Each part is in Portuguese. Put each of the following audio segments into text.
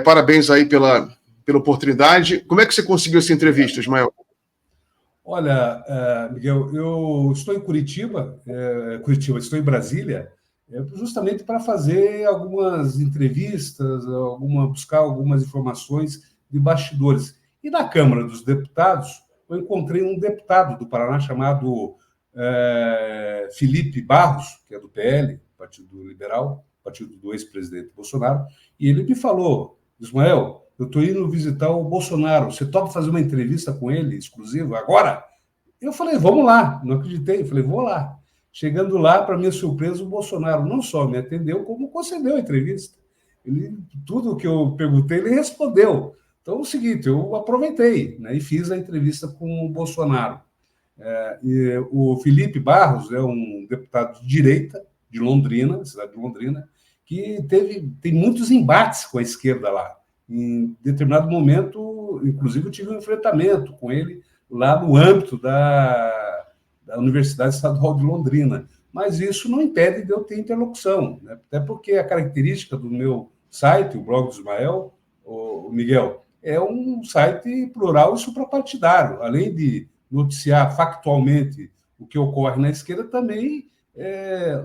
Parabéns aí pela oportunidade. Como é que você conseguiu essa entrevista, Ismael? Olha, Miguel, eu estou em Curitiba, estou em Brasília, justamente para fazer algumas entrevistas, buscar algumas informações de bastidores. E na Câmara dos Deputados, eu encontrei um deputado do Paraná chamado Felipe Barros, que é do PL, Partido Liberal, partido do ex-presidente Bolsonaro, e ele me falou: Ismael, eu estou indo visitar o Bolsonaro, você topa fazer uma entrevista com ele, exclusiva, agora? Eu falei, vamos lá, não acreditei, eu falei, vou lá. Chegando lá, para minha surpresa, o Bolsonaro não só me atendeu, como concedeu a entrevista. Tudo o que eu perguntei, ele respondeu. Então, é o seguinte, eu aproveitei, né, e fiz a entrevista com o Bolsonaro. E o Felipe Barros é um deputado de direita, de Londrina, cidade de Londrina, que tem muitos embates com a esquerda lá. Em determinado momento, inclusive, eu tive um enfrentamento com ele lá no âmbito da Universidade Estadual de Londrina. Mas isso não impede de eu ter interlocução, né? Até porque a característica do meu site, o blog do Ismael, o Miguel, é um site plural e suprapartidário. Além de noticiar factualmente o que ocorre na esquerda, também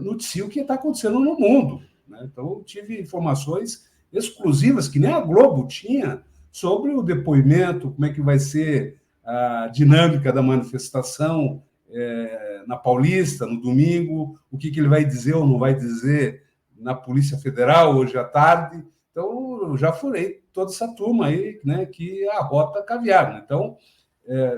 noticia o que está acontecendo no mundo, né? Então, eu tive informações exclusivas que nem a Globo tinha sobre o depoimento, como é que vai ser a dinâmica da manifestação na Paulista, no domingo, o que ele vai dizer ou não vai dizer na Polícia Federal hoje à tarde. Então, eu já furei toda essa turma aí, né, que é a rota caviar. Né? Então,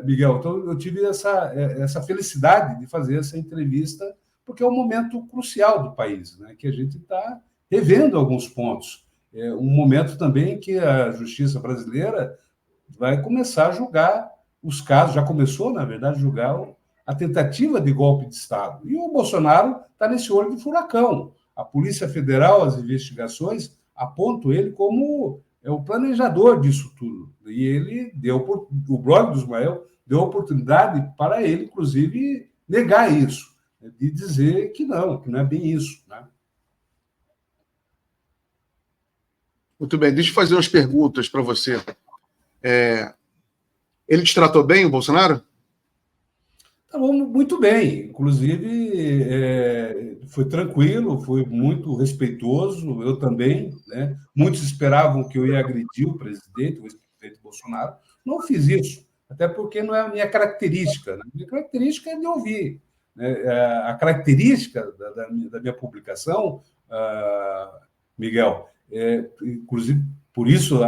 Miguel, então eu tive essa felicidade de fazer essa entrevista, porque é um momento crucial do país, né, que a gente está revendo alguns pontos. É um momento também que a justiça brasileira vai começar a julgar os casos, já começou, na verdade, a julgar a tentativa de golpe de Estado. E o Bolsonaro está nesse olho de furacão. A Polícia Federal, as investigações, apontam ele como o planejador disso tudo. E ele o blog do Ismael deu oportunidade para ele, inclusive, negar isso, de dizer que não é bem isso, né? Muito bem, deixa eu fazer umas perguntas para você. Ele te tratou bem, o Bolsonaro? Tá bom, muito bem. Inclusive, foi tranquilo, foi muito respeitoso, eu também, né? Muitos esperavam que eu ia agredir o ex-presidente Bolsonaro. Não fiz isso, até porque não é a minha característica. Né? A minha característica é de ouvir. Né? A característica da minha publicação, Miguel, inclusive, por isso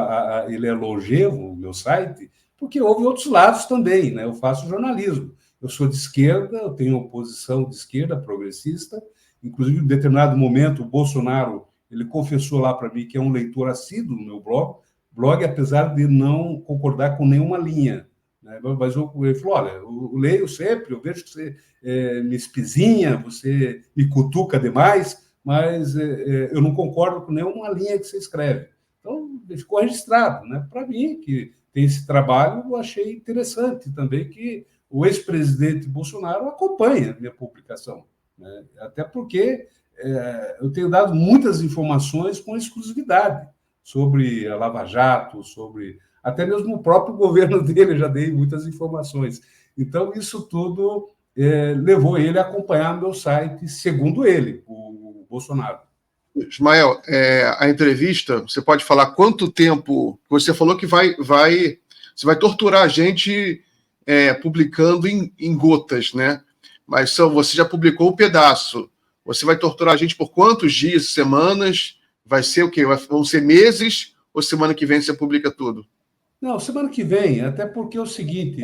ele é longevo, o meu site, porque houve outros lados também. Né? Eu faço jornalismo. Eu sou de esquerda, eu tenho posição de esquerda progressista. Inclusive, em determinado momento, o Bolsonaro ele confessou lá para mim que é um leitor assíduo no meu blog, apesar de não concordar com nenhuma linha. Né? Mas ele falou, olha, eu leio sempre, eu vejo que você me espizinha, você me cutuca demais, mas eu não concordo com nenhuma linha que você escreve. Então, ficou registrado. Né? Para mim, que tem esse trabalho, eu achei interessante também que o ex-presidente Bolsonaro acompanha minha publicação, né? Até porque eu tenho dado muitas informações com exclusividade sobre a Lava Jato, sobre até mesmo o próprio governo dele, já dei muitas informações. Então, isso tudo levou ele a acompanhar meu site, segundo ele, o Bolsonaro. Ismael, a entrevista, você pode falar quanto tempo... Você falou que você vai torturar a gente publicando em gotas, né? Mas você já publicou um pedaço. Você vai torturar a gente por quantos dias, semanas? Vai ser o quê? Vão ser meses ou semana que vem você publica tudo? Não, semana que vem, até porque é o seguinte,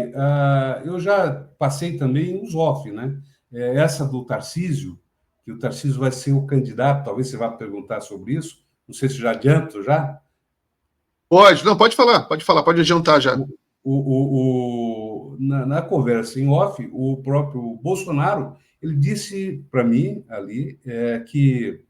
eu já passei também uns off, né? Essa do Tarcísio, que o Tarcísio vai ser o candidato, talvez você vá perguntar sobre isso, não sei se já adianto já. Pode, não, pode falar, pode adiantar já. Na conversa em off, o próprio Bolsonaro, ele disse para mim ali que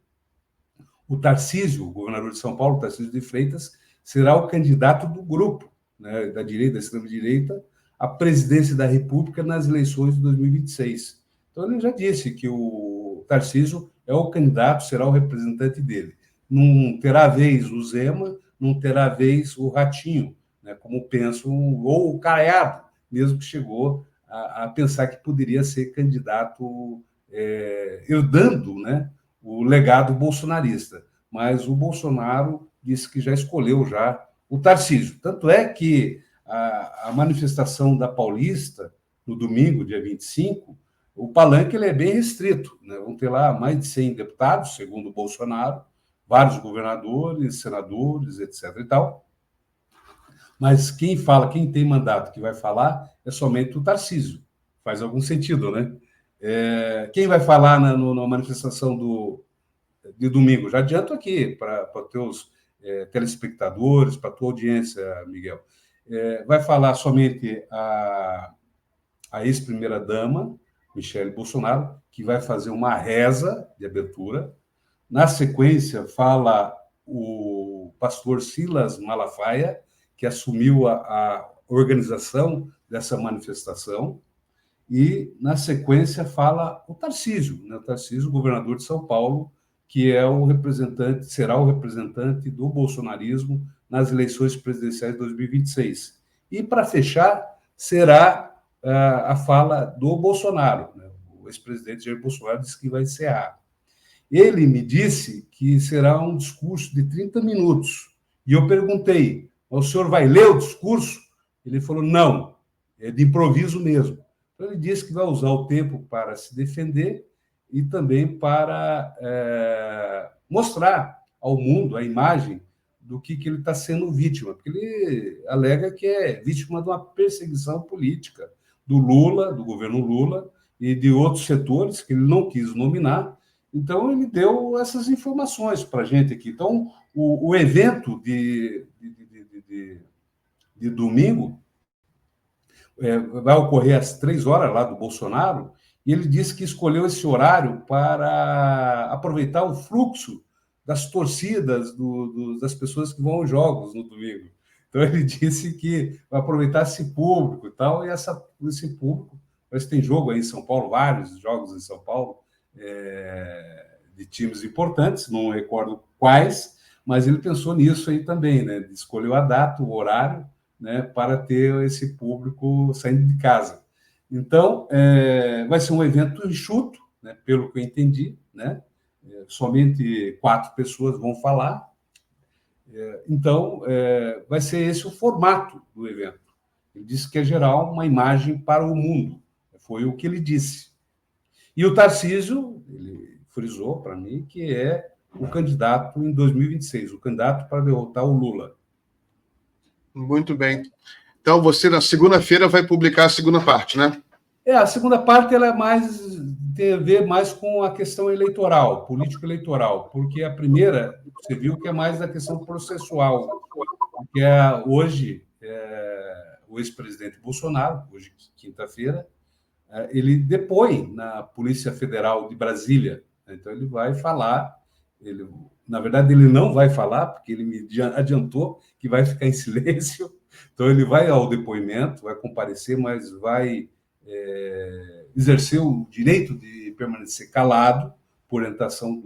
o Tarcísio, o governador de São Paulo, Tarcísio de Freitas, será o candidato do grupo, né, da direita, da extrema-direita, à presidência da República nas eleições de 2026. Então, ele já disse que o Tarcísio é o candidato, será o representante dele. Não terá vez o Zema, não terá vez o Ratinho, né, como pensam, ou o Caiado, mesmo que chegou a pensar que poderia ser candidato herdando, né, o legado bolsonarista. Mas o Bolsonaro disse que já escolheu já o Tarcísio. Tanto é que a manifestação da Paulista, no domingo, dia 25, o palanque ele é bem restrito, né? Vão ter lá mais de 100 deputados, segundo o Bolsonaro, vários governadores, senadores, etc. e tal. Mas quem fala, quem tem mandato que vai falar, é somente o Tarcísio. Faz algum sentido, né? Quem vai falar na manifestação de domingo? Já adianto aqui para teus telespectadores, para a tua audiência, Miguel. Vai falar somente a ex-primeira-dama, Michele Bolsonaro, que vai fazer uma reza de abertura. Na sequência, fala o pastor Silas Malafaia, que assumiu a organização dessa manifestação. E, na sequência, fala o Tarcísio, né? O Tarcísio, governador de São Paulo, que é o representante, será o representante do bolsonarismo nas eleições presidenciais de 2026. E, para fechar, será a fala do Bolsonaro, né? O ex-presidente Jair Bolsonaro disse que vai encerrar. Ele me disse que será um discurso de 30 minutos. E eu perguntei, o senhor vai ler o discurso? Ele falou, não, é de improviso mesmo. Então, ele disse que vai usar o tempo para se defender e também para mostrar ao mundo a imagem do que ele está sendo vítima, porque ele alega que é vítima de uma perseguição política do Lula, do governo Lula, e de outros setores que ele não quis nominar. Então, ele deu essas informações para a gente aqui. Então, o evento de domingo vai ocorrer às 3 horas lá do Bolsonaro, e ele disse que escolheu esse horário para aproveitar o fluxo das torcidas, das pessoas que vão aos jogos no domingo. Então, ele disse que vai aproveitar esse público e tal, e esse público, mas tem jogo aí em São Paulo, vários jogos em São Paulo, de times importantes, não recordo quais, mas ele pensou nisso aí também, né? Escolheu a data, o horário, né, para ter esse público saindo de casa. Então, vai ser um evento enxuto, né, pelo que eu entendi, né? Somente 4 pessoas vão falar. Então, vai ser esse o formato do evento. Ele disse que é gerar uma imagem para o mundo. Foi o que ele disse. E o Tarcísio, ele frisou para mim que é o candidato em 2026, o candidato para derrotar o Lula. Muito bem. Então, você, na segunda-feira, vai publicar a segunda parte, né? A segunda parte ela tem a ver mais com a questão eleitoral, político-eleitoral, porque a primeira, você viu que é mais da questão processual, porque hoje, o ex-presidente Bolsonaro, hoje, quinta-feira, ele depõe na Polícia Federal de Brasília. Então, ele vai falar, na verdade, ele não vai falar, porque ele me adiantou que vai ficar em silêncio. Então, ele vai ao depoimento, vai comparecer, mas vai exercer o direito de permanecer calado, por orientação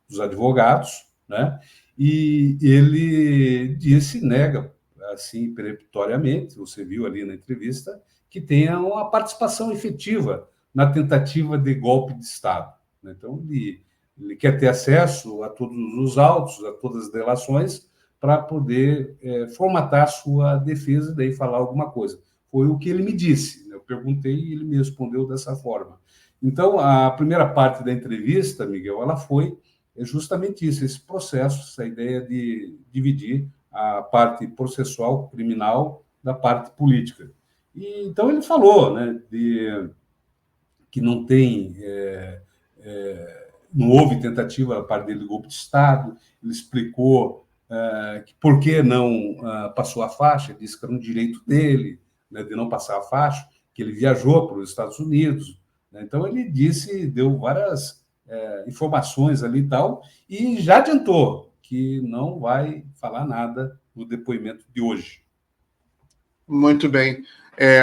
dos advogados, né? E ele nega, assim, peremptoriamente, você viu ali na entrevista, que tenha uma participação efetiva na tentativa de golpe de Estado. Então, ele quer ter acesso a todos os autos, a todas as delações, para poder formatar sua defesa e daí falar alguma coisa. Foi o que ele me disse. Eu perguntei e ele me respondeu dessa forma. Então, a primeira parte da entrevista, Miguel, ela foi justamente isso, esse processo, essa ideia de dividir a parte processual, criminal, da parte política. E, então, ele falou, né, que não tem... não houve tentativa da parte dele de golpe de Estado, ele explicou que por que não passou a faixa, disse que era um direito dele, né, de não passar a faixa, que ele viajou para os Estados Unidos. Né? Então, ele deu várias informações ali e tal, e já adiantou que não vai falar nada no depoimento de hoje. Muito bem.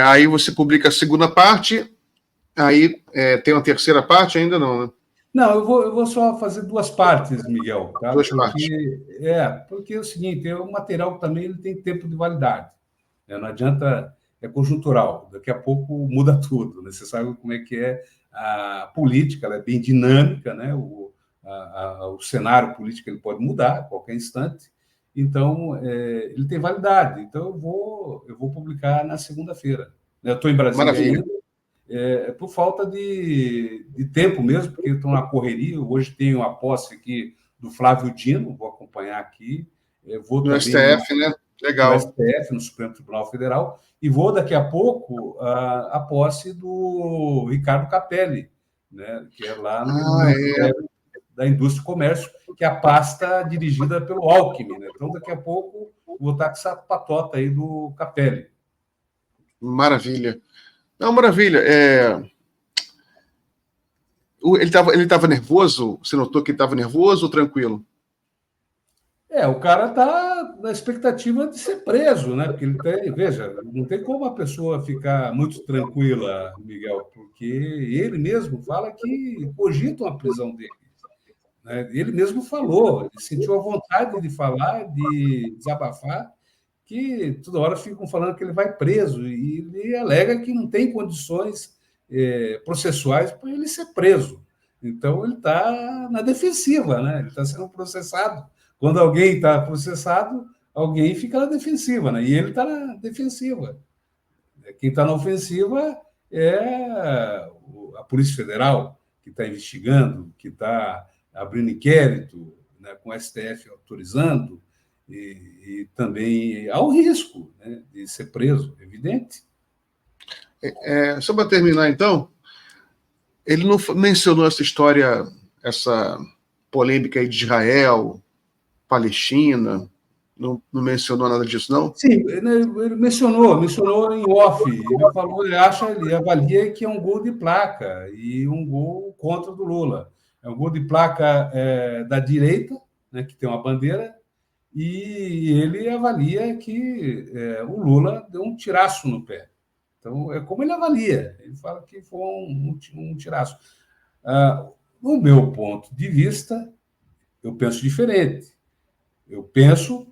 Aí você publica a segunda parte, aí tem uma terceira parte ainda não, né? Não, eu vou só fazer duas partes, Miguel, tá? Duas partes. Porque é o seguinte, o material também ele tem tempo de validade, né? Não adianta, é conjuntural, daqui a pouco muda tudo, né? Você sabe como é que é a política, ela é bem dinâmica, né? O cenário político ele pode mudar a qualquer instante, então ele tem validade. Então eu vou publicar na segunda-feira. Eu estou em Brasília Maravilha. ainda, por falta de tempo mesmo, porque estão na correria. Hoje tenho a posse aqui do Flávio Dino, vou acompanhar aqui, vou No também STF, né? no Legal. STF, no Supremo Tribunal Federal, e vou daqui a pouco a posse do Ricardo Capelli, né, que é lá no Ah, é. Ministério da Indústria e Comércio, que é a pasta dirigida pelo Alckmin. Né? Então, daqui a pouco, vou estar com essa patota aí do Capelli. Maravilha. Não, maravilha. Ele estava nervoso? Você notou que ele estava nervoso ou tranquilo? O cara está na expectativa de ser preso, né? Porque ele tem, veja, não tem como a pessoa ficar muito tranquila, Miguel, porque ele mesmo fala que cogita uma prisão dele. Né? Ele mesmo falou, ele sentiu a vontade de falar, de desabafar, que toda hora ficam falando que ele vai preso, e ele alega que não tem condições processuais para ele ser preso. Então, ele está na defensiva, né? Ele está sendo processado. Quando alguém está processado, alguém fica na defensiva, né? E ele está na defensiva. Quem está na ofensiva é a Polícia Federal, que está investigando, que está abrindo inquérito, né, com o STF autorizando, e também há o risco, né, de ser preso, evidente. Só para terminar, então, ele não mencionou essa história, essa polêmica aí de Israel, Palestina, não mencionou nada disso, não? Sim, ele mencionou em off. Ele falou, ele avalia que é um gol de placa e um gol contra do Lula. É um gol de placa da direita, né, que tem uma bandeira, e ele avalia que o Lula deu um tiraço no pé. Então, é como ele avalia. Ele fala que foi um tiraço. No meu ponto de vista, eu penso diferente. Eu penso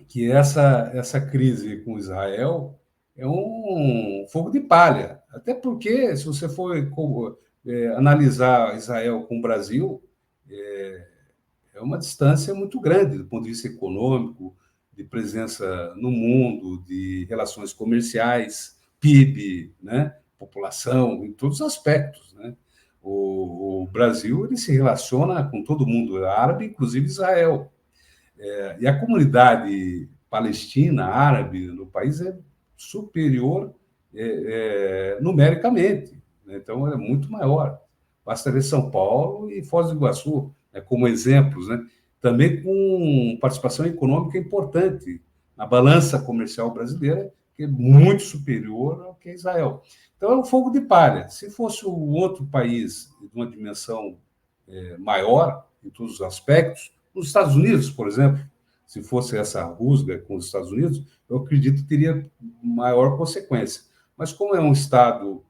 que essa crise com Israel é um fogo de palha. Até porque, se você for analisar Israel com o Brasil, é uma distância muito grande do ponto de vista econômico, de presença no mundo, de relações comerciais, PIB, né? População, em todos os aspectos. Né? O Brasil ele se relaciona com todo mundo árabe, inclusive Israel. E a comunidade palestina, árabe, no país é superior numericamente. Né? Então, é muito maior. Basta ver São Paulo e Foz do Iguaçu, né, como exemplos, né? Também com participação econômica importante na balança comercial brasileira, que é muito superior ao que é Israel. Então, é um fogo de palha. Se fosse um outro país de uma dimensão maior, em todos os aspectos, os Estados Unidos, por exemplo, se fosse essa rusga com os Estados Unidos, eu acredito que teria maior consequência. Mas como é um Estado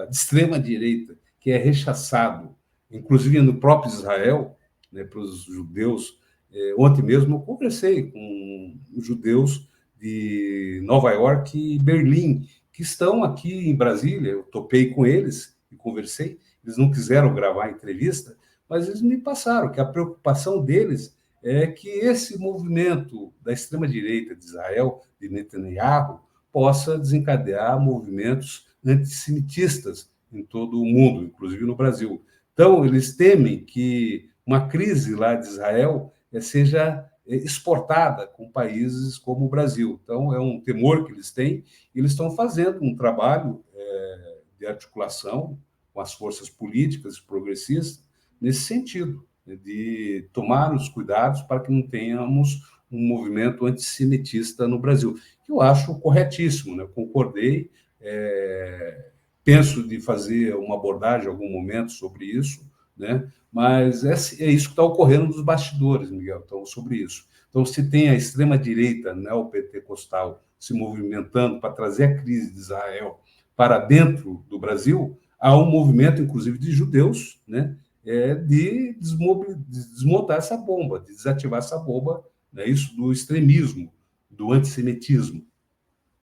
de extrema-direita, que é rechaçado, inclusive no próprio Israel, né, para os judeus, ontem mesmo eu conversei com os judeus de Nova York e Berlim, que estão aqui em Brasília, eu topei com eles e conversei, eles não quiseram gravar a entrevista, mas eles me passaram que a preocupação deles é que esse movimento da extrema-direita de Israel, de Netanyahu, possa desencadear movimentos antissemitistas em todo o mundo, inclusive no Brasil. Então, eles temem que uma crise lá de Israel seja exportada com países como o Brasil. Então, é um temor que eles têm, e eles estão fazendo um trabalho de articulação com as forças políticas progressistas nesse sentido, né, de tomar os cuidados para que não tenhamos um movimento antissemitista no Brasil, que eu acho corretíssimo, né? Concordei, penso de fazer uma abordagem em algum momento sobre isso, né? Mas é isso que está ocorrendo nos bastidores, Miguel, então, sobre isso. Então, se tem a extrema-direita neopentecostal se movimentando para trazer a crise de Israel para dentro do Brasil, há um movimento, inclusive, de judeus, né, de desmontar essa bomba, de desativar essa bomba, né, isso do extremismo, do antissemitismo.